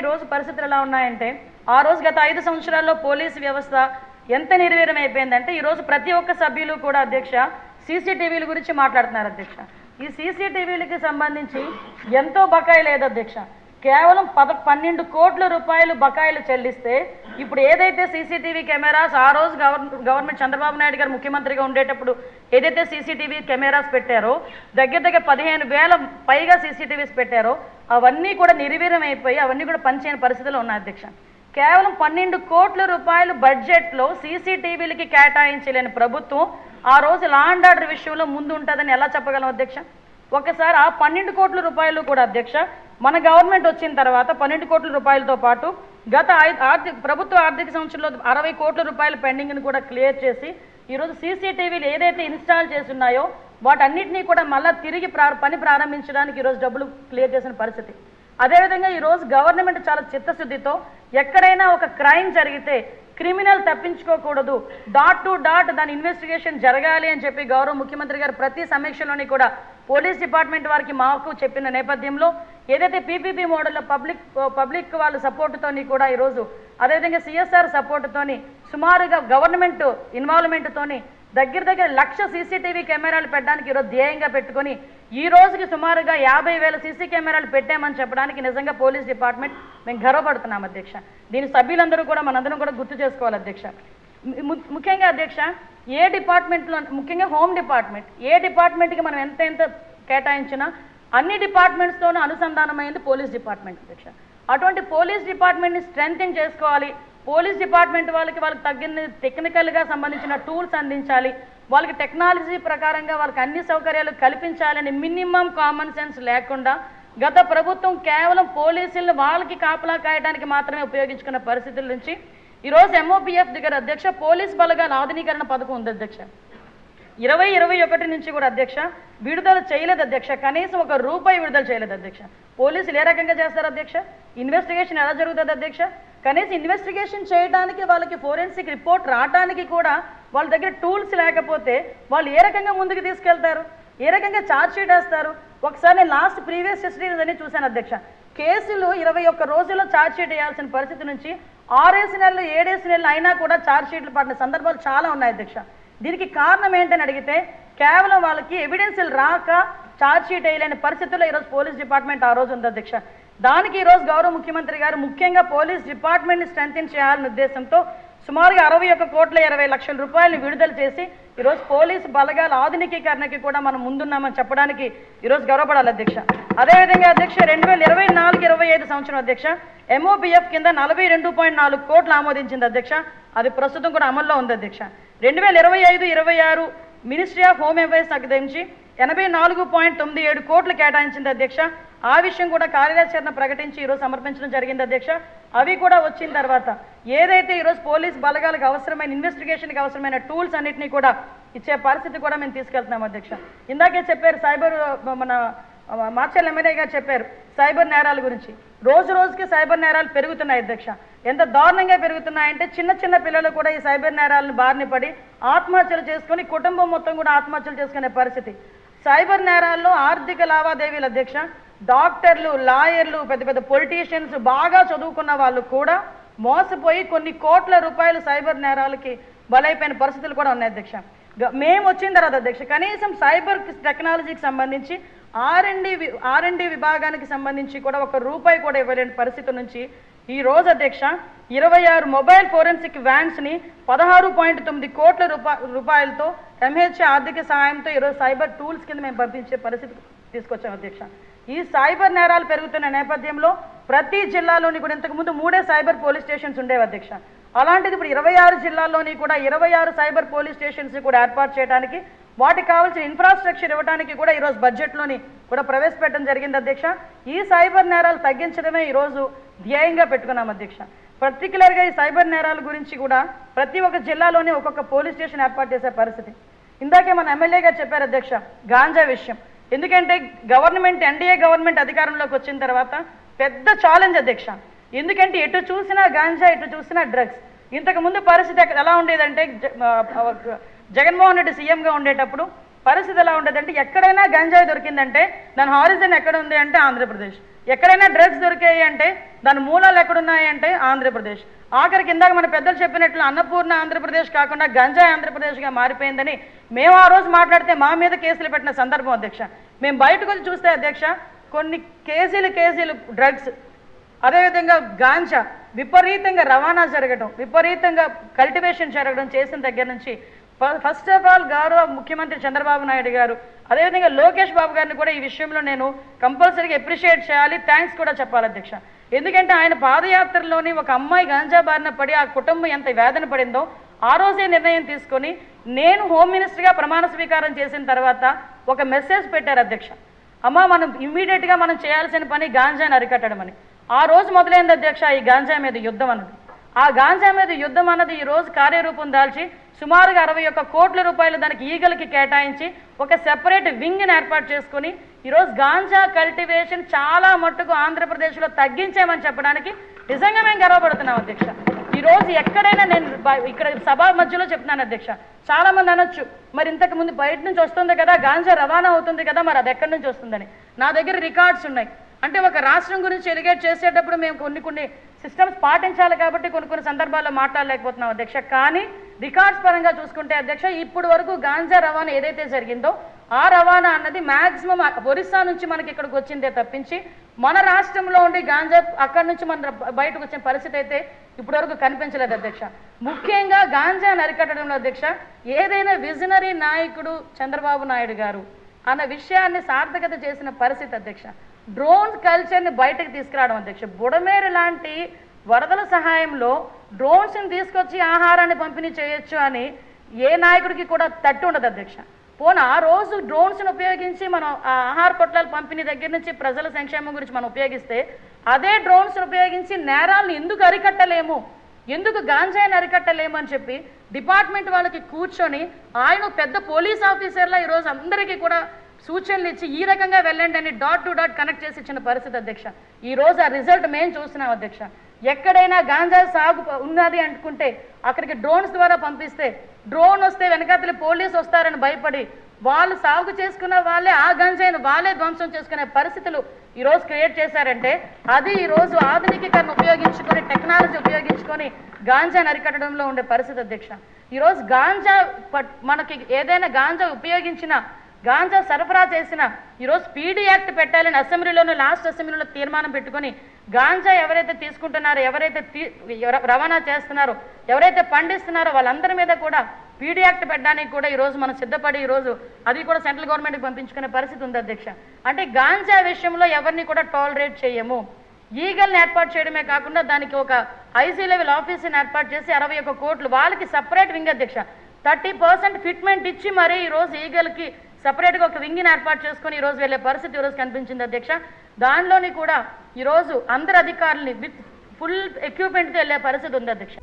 రోజు పరిస్థితులు ఎలా ఉన్నాయంటే ఆ రోజు గత 5 సంవత్సరాల్లో పోలీసు వ్యవస్థ ఎంత నిర్వీర్యం అయిపోయిందంటే ఈ రోజు ప్రతి ఒక్క సభ్యులు కూడా అధ్యక్ష సీసీటీవీల గురించి మాట్లాడుతున్నారు అధ్యక్ష. ఈ సీసీటీవీలకి సంబంధించి ఎంతో బకాయి లేదు అధ్యక్ష. కేవలం 12 కోట్ల రూపాయలు బకాయిలు చెల్లిస్తే ఇప్పుడు ఏదైతే సీసీటీవీ కెమెరాస్ ఆ రోజు గవర్నమెంట్ చంద్రబాబు నాయుడు గారు ముఖ్యమంత్రిగా ఉండేటప్పుడు ఏదైతే సీసీటీవీ కెమెరాస్ పెట్టారో దగ్గర 15,000 పైగా సీసీటీవీస్ పెట్టారో అవన్నీ కూడా నిర్వీర్యం అయిపోయి అవన్నీ కూడా పనిచేయని పరిస్థితుల్లో ఉన్నాయి అధ్యక్ష. కేవలం 12 కోట్ల రూపాయలు బడ్జెట్లో సీసీటీవీలకి కేటాయించలేని ప్రభుత్వం ఆ రోజు లా అండ్ ఆర్డర్ విషయంలో ముందు ఉంటుందని ఎలా చెప్పగలం అధ్యక్ష? ఒకసారి ఆ 12 కోట్ల రూపాయలు కూడా అధ్యక్ష మన గవర్నమెంట్ వచ్చిన తర్వాత 12 కోట్ల రూపాయలతో పాటు గత ప్రభుత్వ ఆర్థిక సంవత్సరంలో 60 కోట్ల రూపాయల పెండింగ్ని కూడా క్లియర్ చేసి ఈరోజు సీసీటీవీలు ఏదైతే ఇన్స్టాల్ చేస్తున్నాయో వాటన్నిటినీ కూడా మళ్ళీ తిరిగి పని ప్రారంభించడానికి ఈరోజు డబ్బులు క్లియర్ చేసిన పరిస్థితి. అదేవిధంగా ఈరోజు గవర్నమెంట్ చాలా చిత్తశుద్ధితో ఎక్కడైనా ఒక క్రైమ్ జరిగితే క్రిమినల్ తప్పించుకోకూడదు, డాట్ టు డాట్ దాని ఇన్వెస్టిగేషన్ జరగాలి అని చెప్పి గౌరవ ముఖ్యమంత్రి గారు ప్రతి సమీక్షలోని కూడా పోలీస్ డిపార్ట్మెంట్ వారికి మాకు చెప్పిన నేపథ్యంలో ఏదైతే పీపీపీ మోడల్లో పబ్లిక్ వాళ్ళ సపోర్టుతోని కూడా ఈరోజు అదేవిధంగా సిఎస్ఆర్ సపోర్టుతోని సుమారుగా గవర్నమెంట్ ఇన్వాల్వ్మెంట్తోని దగ్గర 1,00,000 సీసీటీవీ కెమెరాలు పెట్టడానికి ఈరోజు ధ్యేయంగా పెట్టుకొని ఈ రోజుకి సుమారుగా 50,000 సీసీ కెమెరాలు పెట్టామని చెప్పడానికి నిజంగా పోలీస్ డిపార్ట్మెంట్ మేము గర్వపడుతున్నాం అధ్యక్ష. దీని సభ్యులందరూ కూడా మనందరం కూడా గుర్తు చేసుకోవాలి అధ్యక్ష. ముఖ్యంగా అధ్యక్ష ఏ డిపార్ట్మెంట్లో ముఖ్యంగా హోమ్ డిపార్ట్మెంట్ ఏ డిపార్ట్మెంట్కి మనం ఎంత కేటాయించినా అన్ని డిపార్ట్మెంట్స్తోనూ అనుసంధానమైంది పోలీస్ డిపార్ట్మెంట్ అధ్యక్ష. అటువంటి పోలీస్ డిపార్ట్మెంట్ని స్ట్రెంథెన్ చేసుకోవాలి. పోలీస్ డిపార్ట్మెంట్ వాళ్ళకి తగ్గిన టెక్నికల్గా సంబంధించిన టూల్స్ అందించాలి, వాళ్ళకి టెక్నాలజీ ప్రకారంగా వాళ్ళకి అన్ని సౌకర్యాలు కల్పించాలని మినిమం కామన్ సెన్స్ లేకుండా గత ప్రభుత్వం కేవలం పోలీసులను వాళ్ళకి కాపలా కాయడానికి మాత్రమే ఉపయోగించుకున్న పరిస్థితుల నుంచి ఈరోజు ఎంఓపీఎఫ్ దగ్గర అధ్యక్ష పోలీస్ బలగాల ఆధునీకరణ పథకం ఉంది అధ్యక్ష. 2021 నుంచి కూడా అధ్యక్ష విడుదల చేయలేదు అధ్యక్ష. కనీసం ₹1 విడుదల చేయలేదు అధ్యక్ష. పోలీసులు ఏ రకంగా చేస్తారు అధ్యక్ష? ఇన్వెస్టిగేషన్ ఎలా జరుగుతుంది అధ్యక్ష? కనీసం ఇన్వెస్టిగేషన్ చేయడానికి వాళ్ళకి ఫోరెన్సిక్ రిపోర్ట్ రావడానికి కూడా వాళ్ళ దగ్గర టూల్స్ లేకపోతే వాళ్ళు ఏ రకంగా ముందుకు తీసుకెళ్తారు? ఏ రకంగా ఛార్జ్ షీట్ వేస్తారు? ఒకసారి నేను లాస్ట్ ప్రీవియస్ హిస్టరీస్ అని చూశాను అధ్యక్ష. కేసులు 21 రోజుల్లో ఛార్జ్ షీట్ వేయాల్సిన పరిస్థితి నుంచి 6 నెలలు 7 నెలలు అయినా కూడా ఛార్జ్ షీట్లు పడిన సందర్భాలు చాలా ఉన్నాయి అధ్యక్ష. దీనికి కారణం ఏంటని అడిగితే కేవలం వాళ్ళకి ఎవిడెన్స్లు రాక ఛార్జ్ షీట్ వేయలేని పరిస్థితుల్లో ఈరోజు పోలీస్ డిపార్ట్మెంట్ ఆ రోజు ఉంది అధ్యక్ష. దానికి ఈరోజు గౌరవ ముఖ్యమంత్రి గారు ముఖ్యంగా పోలీస్ డిపార్ట్మెంట్ని స్ట్రెంథెన్ చేయాలనే ఉద్దేశంతో సుమారుగా 61,20,00,000 రూపాయలు విడుదల చేసి ఈరోజు పోలీసు బలగాల ఆధునికీకరణకి కూడా మనం ముందున్నామని చెప్పడానికి ఈరోజు గౌరవపడాలి అధ్యక్ష. అదేవిధంగా అధ్యక్ష 2024-25 సంవత్సరం అధ్యక్ష ఎంఓపీఎఫ్ కింద 42.4 కోట్లు ఆమోదించింది అధ్యక్ష. అది ప్రస్తుతం కూడా అమల్లో ఉంది అధ్యక్ష. 2025-26 మినిస్ట్రీ ఆఫ్ హోమ్ అఫైర్స్ సంబంధించి 84.97 కోట్లు కేటాయించింది అధ్యక్ష. ఆ విషయం కూడా కార్యాచరణ ప్రకటించి ఈరోజు సమర్పించడం జరిగింది అధ్యక్ష. అవి కూడా వచ్చిన తర్వాత ఏదైతే ఈరోజు పోలీస్ బలగాలకు అవసరమైన ఇన్వెస్టిగేషన్కి అవసరమైన టూల్స్ అన్నింటినీ కూడా ఇచ్చే పరిస్థితి కూడా మేము తీసుకెళ్తున్నాం అధ్యక్ష. ఇందాకే చెప్పారు సైబర్ మన మార్చల్ ఎమ్మెల్యే గారు చెప్పారు సైబర్ నేరాల గురించి. రోజు రోజుకి సైబర్ నేరాలు పెరుగుతున్నాయి అధ్యక్ష. ఎంత దారుణంగా పెరుగుతున్నాయంటే చిన్న పిల్లలు కూడా ఈ సైబర్ నేరాలను బారిన పడి ఆత్మహత్యలు చేసుకొని కుటుంబం మొత్తం కూడా ఆత్మహత్యలు చేసుకునే పరిస్థితి. సైబర్ నేరాల్లో ఆర్థిక లావాదేవీలు అధ్యక్ష డాక్టర్లు, లాయర్లు, పెద్ద పొలిటీషియన్స్ బాగా చదువుకున్న వాళ్ళు కూడా మోసపోయి కొన్ని కోట్ల రూపాయలు సైబర్ నేరాలకి బలైపోయిన పరిస్థితులు కూడా ఉన్నాయి అధ్యక్ష. మేము వచ్చిన తర్వాత అధ్యక్ష కనీసం సైబర్ టెక్నాలజీకి సంబంధించి ఆర్ఎండి విభాగానికి సంబంధించి కూడా ₹1 కూడా ఇవ్వలేని పరిస్థితి నుంచి ఈ రోజు అధ్యక్ష 26 మొబైల్ ఫోరెన్సిక్ వ్యాన్స్ని 16.9 కోట్ల రూపాయలతో ఎంహెచ్ఏ ఆర్థిక సహాయంతో ఈరోజు సైబర్ టూల్స్ కింద మేము పంపించే పరిస్థితి తీసుకొచ్చాం అధ్యక్ష. ఈ సైబర్ నేరాలు పెరుగుతున్న నేపథ్యంలో ప్రతి జిల్లాలోని కూడా ఇంతకుముందు 3 సైబర్ పోలీస్ స్టేషన్స్ ఉండేవి అధ్యక్ష. అలాంటిది ఇప్పుడు 26 జిల్లాల్లోని కూడా 26 సైబర్ పోలీస్ స్టేషన్స్ కూడా ఏర్పాటు చేయడానికి వాటికి కావాల్సిన ఇన్ఫ్రాస్ట్రక్చర్ ఇవ్వడానికి కూడా ఈరోజు బడ్జెట్లోని కూడా ప్రవేశపెట్టడం జరిగింది అధ్యక్ష. ఈ సైబర్ నేరాలు తగ్గించడమే ఈరోజు ధ్యేయంగా పెట్టుకున్నాం అధ్యక్ష. పర్టికులర్గా ఈ సైబర్ నేరాల గురించి కూడా ప్రతి ఒక్క జిల్లాలోని ఒక్కొక్క పోలీస్ స్టేషన్ ఏర్పాటు చేసే పరిస్థితి. ఇందాకే మన ఎమ్మెల్యే గారు చెప్పారు అధ్యక్ష గాంజా విషయం. ఎందుకంటే ఎన్డీఏ గవర్నమెంట్ అధికారంలోకి వచ్చిన తర్వాత పెద్ద ఛాలెంజ్ అధ్యక్ష. ఎందుకంటే ఎటు చూసినా గాంజా, ఎటు చూసినా డ్రగ్స్. ఇంతకుముందు పరిస్థితి ఎలా ఉండేదంటే జగన్మోహన్ రెడ్డి సీఎంగా ఉండేటప్పుడు పరిస్థితి ఎలా ఉండదంటే ఎక్కడైనా గంజాయి దొరికిందంటే దాని హారిజన్ ఎక్కడ ఉంది అంటే ఆంధ్రప్రదేశ్, ఎక్కడైనా డ్రగ్స్ దొరికాయి అంటే దాని మూలాలు ఎక్కడున్నాయి అంటే ఆంధ్రప్రదేశ్. ఆఖరికి ఇందాక మన పెద్దలు చెప్పినట్లు అన్నపూర్ణ ఆంధ్రప్రదేశ్ కాకుండా గంజాయి ఆంధ్రప్రదేశ్గా మారిపోయిందని మేము ఆ రోజు మాట్లాడితే మా మీద కేసులు పెట్టిన సందర్భం అధ్యక్ష. మేము బయటకు వచ్చి చూస్తే అధ్యక్ష కొన్ని కేజీలు డ్రగ్స్, అదేవిధంగా గాంజా విపరీతంగా రవాణా జరగడం, విపరీతంగా కల్టివేషన్ జరగడం చేసిన దగ్గర నుంచి ఫస్ట్ ఆఫ్ ఆల్ గౌరవ ముఖ్యమంత్రి చంద్రబాబు నాయుడు గారు అదేవిధంగా లోకేష్ బాబు గారిని కూడా ఈ విషయంలో నేను కంపల్సరీగా అప్రిషియేట్ చేయాలి, థ్యాంక్స్ కూడా చెప్పాలి అధ్యక్ష. ఎందుకంటే ఆయన పాదయాత్రలోని ఒక అమ్మాయి గాంజా బారిన పడి ఆ కుటుంబం ఎంత వేదన పడిందో ఆ రోజే నిర్ణయం తీసుకొని నేను హోమ్ మినిస్టర్గా ప్రమాణ స్వీకారం చేసిన తర్వాత ఒక మెసేజ్ పెట్టారు అధ్యక్ష. అమ్మ మనం ఇమ్మీడియట్గా మనం చేయాల్సిన పని గాంజాని అరికట్టడం అని. ఆ రోజు మొదలైంది అధ్యక్ష ఈ గాంజా మీద యుద్ధం అన్నది. ఆ గాంజా మీద యుద్ధం అన్నది ఈ రోజు కార్యరూపం దాల్చి సుమారుగా 61 కోట్ల రూపాయలు దానికి ఈగలకి కేటాయించి ఒక సెపరేట్ వింగ్ని ఏర్పాటు చేసుకుని ఈరోజు గాంజా కల్టివేషన్ చాలా మట్టుకు ఆంధ్రప్రదేశ్లో తగ్గించామని చెప్పడానికి నిజంగా మేము గర్వపడుతున్నాం అధ్యక్ష. ఈరోజు ఎక్కడైనా నేను ఇక్కడ సభ మధ్యలో చెప్తున్నాను అధ్యక్ష, చాలా మంది అనొచ్చు మరి ఇంతకు ముందు బయట నుంచి వస్తుంది కదా గాంజా రవాణా అవుతుంది కదా మరి అది ఎక్కడి నుంచి వస్తుందని. నా దగ్గర రికార్డ్స్ ఉన్నాయి. అంటే ఒక రాష్ట్రం గురించి ఎలిగేట్ చేసేటప్పుడు మేము కొన్ని సిస్టమ్స్ పాటించాలి కాబట్టి కొన్ని సందర్భాల్లో మాట్లాడలేకపోతున్నాం అధ్యక్ష. కానీ రికార్డ్స్ పరంగా చూసుకుంటే అధ్యక్ష ఇప్పుడు వరకు గాంజా రవాణా ఏదైతే జరిగిందో ఆ రవాణా అన్నది మ్యాక్సిమం ఒరిస్సా నుంచి మనకి ఇక్కడికి వచ్చిందే తప్పించి మన రాష్ట్రంలో ఉండి గాంజా అక్కడి నుంచి మన బయటకు వచ్చిన పరిస్థితి అయితే ఇప్పటి వరకు కనిపించలేదు అధ్యక్ష. ముఖ్యంగా గాంజాను అరికట్టడంలో అధ్యక్ష ఏదైనా విజనరీ నాయకుడు చంద్రబాబు నాయుడు గారు అన్న విషయాన్ని సార్థకత చేసిన పరిస్థితి అధ్యక్ష. డ్రోన్ కల్చర్ని బయటకు తీసుకురావడం అధ్యక్ష. బుడమేరు లాంటి వరదల సహాయంలో డ్రోన్స్ని తీసుకొచ్చి ఆహారాన్ని పంపిణీ చేయొచ్చు అని ఏ నాయకుడికి కూడా తట్టు ఉండదు అధ్యక్ష. పోనీ ఆ రోజు డ్రోన్స్ని ఉపయోగించి మనం ఆహార పొట్లాల పంపిణీ దగ్గర నుంచి ప్రజల సంక్షేమం గురించి మనం ఉపయోగిస్తే అదే డ్రోన్స్ని ఉపయోగించి నేరాలను ఎందుకు అరికట్టలేము, ఎందుకు గాంజాయిని అరికట్టలేము అని చెప్పి డిపార్ట్మెంట్ వాళ్ళకి కూర్చొని ఆయన పెద్ద పోలీస్ ఆఫీసర్లా ఈరోజు అందరికీ కూడా సూచనలు ఇచ్చి ఈ రకంగా వెళ్ళండి అని డాట్ టు డాట్ కనెక్ట్ చేసి ఇచ్చిన పరిస్థితి అధ్యక్ష. ఈ రోజు ఆ రిజల్ట్ మేము చూస్తున్నాం అధ్యక్ష. ఎక్కడైనా గాంజా సాగు ఉన్నది అనుకుంటే అక్కడికి డ్రోన్స్ ద్వారా పంపిస్తే డ్రోన్ వస్తే వెనకాతలి పోలీసు వస్తారని భయపడి వాళ్ళు సాగు చేసుకున్న వాళ్ళే ఆ గంజాయిని వాళ్ళే ధ్వంసం చేసుకునే పరిస్థితులు ఈరోజు క్రియేట్ చేశారంటే అది ఈరోజు ఆధునికీకరణ ఉపయోగించుకొని టెక్నాలజీ ఉపయోగించుకొని గాంజాని అరికట్టడంలో ఉండే పరిస్థితి అధ్యక్ష. ఈరోజు గాంజా మనకి ఏదైనా గాంజా ఉపయోగించిన గాంజా సరఫరా చేసిన ఈరోజు పీడీ యాక్ట్ పెట్టాలని లాస్ట్ అసెంబ్లీలో తీర్మానం పెట్టుకొని గాంజా ఎవరైతే తీసుకుంటున్నారో ఎవరైతే రవాణా చేస్తున్నారో ఎవరైతే పండిస్తున్నారో వాళ్ళందరి మీద కూడా పీడీ యాక్ట్ పెట్టడానికి కూడా ఈరోజు మనం సిద్ధపడి ఈరోజు అది కూడా సెంట్రల్ గవర్నమెంట్కి పంపించుకునే పరిస్థితి ఉంది అధ్యక్ష. అంటే గాంజా విషయంలో ఎవరిని కూడా టాలరేట్ చేయము. ఈగల్ని ఏర్పాటు చేయడమే కాకుండా దానికి ఒక ఐసీ లెవెల్ ఆఫీస్ని ఏర్పాటు చేసి 61 కోట్లు వాళ్ళకి సపరేట్ వింగ్ అధ్యక్ష 30% ఫిట్మెంట్ ఇచ్చి మరీ ఈరోజు ఈగల్కి సపరేట్గా ఒక వింగ్ని ఏర్పాటు చేసుకొని ఈరోజు వెళ్ళే పరిస్థితి ఈరోజు కనిపించింది అధ్యక్ష. దానిలోని కూడా ఈరోజు అందరు అధికారులని విత్ ఫుల్ ఎక్విప్మెంట్తో వెళ్ళే పరిస్థితి ఉంది అధ్యక్ష.